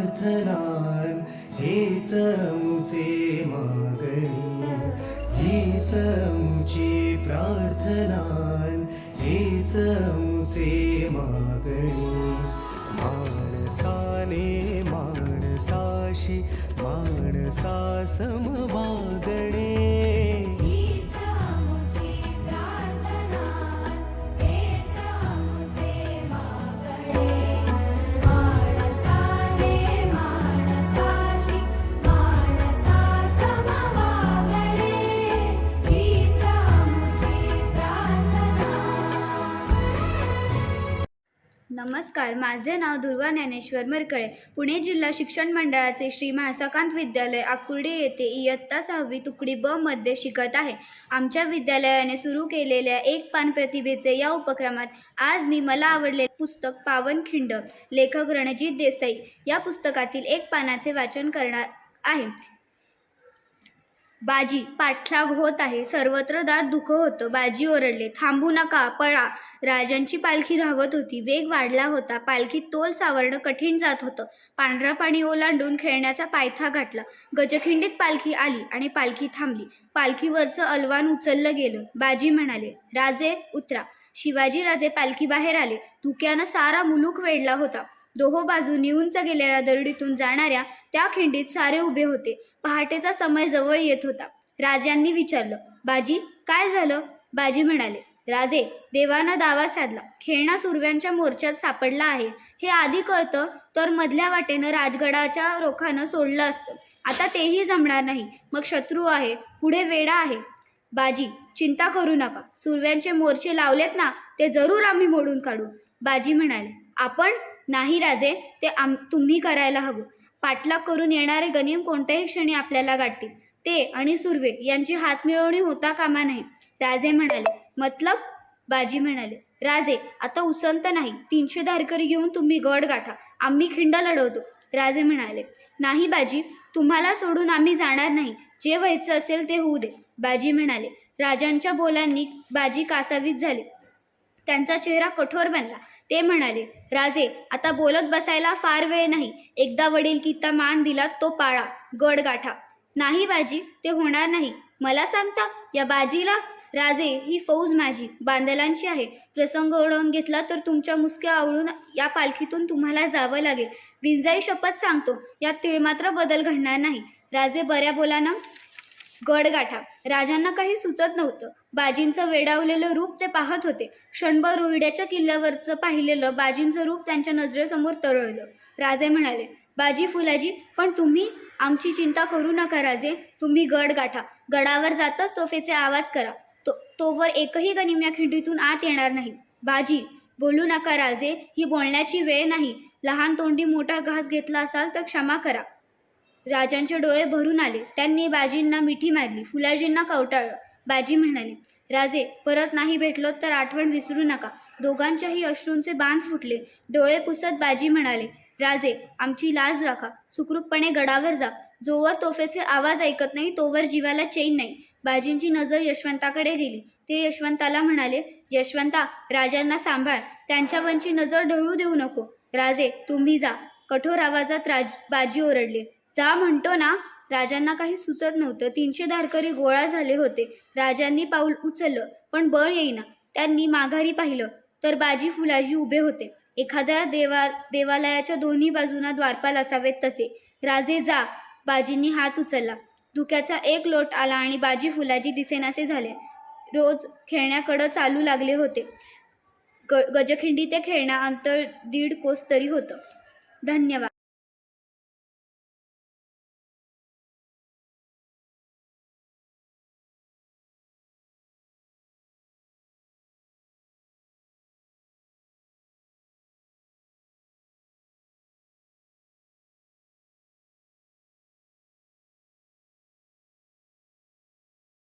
प्रार्थनान हेच मुचे मागणी, हीच मुची प्रार्थनान हेच मुचे मागणी. माणसाने माणसाशी माणसा सम वागणे, नमस्कार, माझे नाव दुर्वा ज्ञानेश्वर मरकळे. पुणे जिल्हा शिक्षण मंडळाचे श्री म्हाळसाकांत विद्यालय आकुर्डी येथे इयत्ता 6वी तुकडी ब मध्ये शिकत आहे. आमच्या विद्यालयाने सुरू केलेल्या एक पान प्रतिभेचे या उपक्रमात आज मी मला आवडलेले पुस्तक पावनखिंड, लेखक रणजित देसाई या पुस्तकातील एक पानाचे वाचन करणार आहे. बाजी, पाठलाग होत आहे. सर्वत्र दाट धुकं होतं. बाजी ओरडले, थांबू नका, पळा. राजांची पालखी धावत होती. वेग वाढला होता. पालखीत तोल सावरणं कठीण जात होतं. पांढरा पाणी ओलांडून खेळण्याचा पायथा गाठला. गजखिंडीत पालखी आली आणि पालखी थांबली. पालखीवरचं अलवान उचललं गेलं. बाजी म्हणाले, राजे उतरा. शिवाजी राजे पालखीबाहेर आले. धुक्यानं सारा मुलूक वेढला होता. दोहो बाजूंनी उंच गेलेल्या दरडीतून जाणाऱ्या त्या खिंडीत सारे उभे होते. पहाटेचा समय जवळ येत होता. राजांनी विचारलं, बाजी काय झालं? बाजी म्हणाले, राजे, देवानं दावा साधला. खेळणा सुरव्यांच्या मोर्चात सापडला आहे. हे आधी कळतं तर मधल्या वाटेनं राजगडाच्या रोखानं सोडलं असतं. आता तेही जमणार नाही. मग शत्रू आहे, पुढे वेडा आहे. बाजी, चिंता करू नका. सुरव्यांचे मोर्चे लावलेत ना, ते जरूर आम्ही मोडून काढू. बाजी म्हणाले, आपण? नाही राजे, ते तुम्ही करायला हवं. पाठलाग करून येणारे गनिम कोणत्याही क्षणी आपल्याला गाठतील. ते आणि सुर्वे यांची हातमिळवणी होता कामा नाही. राजे म्हणाले, मतलब? बाजी म्हणाले, राजे, आता उसंत नाही. 300 धारकरी घेऊन तुम्ही गड गाठा. आम्ही खिंड लढवतो. राजे म्हणाले, नाही बाजी, तुम्हाला सोडून आम्ही जाणार नाही. जे व्हायचं असेल ते होऊ दे. बाजी म्हणाले. राजांच्या बोलांनी बाजी कासावीस झाले. त्यांचा चेहरा कठोर बनला. ते म्हणाले, राजे, आता बोलत बसायला फार वेळ नाही. एकदा वडीलकीचा मान दिला तो पाळा. गड गाठा. नाही बाजी, ते होणार नाही. मला सांगता, या बाजीला? राजे, ही फौज माझी बांदलांची आहे. प्रसंग ओढवून घेतला तर तुमच्या मुसक्या आवळून या पालखीतून तुम्हाला जावं लागेल. विंजाई शपथ सांगतो, यात तिळमात्र बदल घडणार नाही. राजे बऱ्या बोलानं गड गाठा. राजांना काही सुचत नव्हतं. बाजींचं वेडावलेलं रूप ते पाहत होते. क्षणभर रोहिड्याच्या किल्ल्यावरचं पाहिलेलं बाजींचं रूप त्यांच्या नजरेसमोर तरळलं. राजे म्हणाले, बाजी फुलाजी, पण तुम्ही? आमची चिंता करू नका राजे, तुम्ही गड गाठा. गडावर जाताच तोफेचे आवाज करा. तोवर एकही गनिम या खिंडीतून आत येणार नाही. बाजी, बोलू नका राजे, ही बोलण्याची वेळ नाही. लहान तोंडी मोठा घास घेतला असाल तर क्षमा करा. राजांचे डोळे भरून आले. त्यांनी बाजींना मिठी मारली. फुलाजींना कवटाळलं. बाजी म्हणाले, राजे, परत नाही भेटलो तर आठवण विसरू नका. दोघांच्याही अश्रूंचे बांध फुटले. डोळे पुसत बाजी म्हणाले, राजे, आमची लाज राखा. सुखरूपपणे गडावर जा. जोवर तोफेचे आवाज ऐकत नाही तोवर जीवाला चैन नाही. बाजींची नजर यशवंताकडे गेली. ते यशवंताला म्हणाले, यशवंता, राजांना सांभाळ. त्यांच्यावरची नजर ढळू देऊ नको. राजे, तुम्ही जा. कठोर आवाजात बाजी ओरडले, जा म्हणतो ना. राजांना काही सुचत नव्हतं. 300 धारकरी गोळा झाले होते. राजांनी पाऊल उचललं, पण बळ येईना. त्यांनी माघारी पाहिलं तर बाजी फुलाजी उभे होते. एखाद्या देवालयाच्या दोन्ही बाजूंना द्वारपाल असावेत तसे. राजे, जा. बाजींनी हात उचलला. धुक्याचा एक लोट आला आणि बाजी फुलाजी दिसेनासे झाले. रोज खेळण्याकडं चालू लागले होते. गजखिंडी ते खेळणं अंतर 1.5 कोस तरी होतं. धन्यवाद.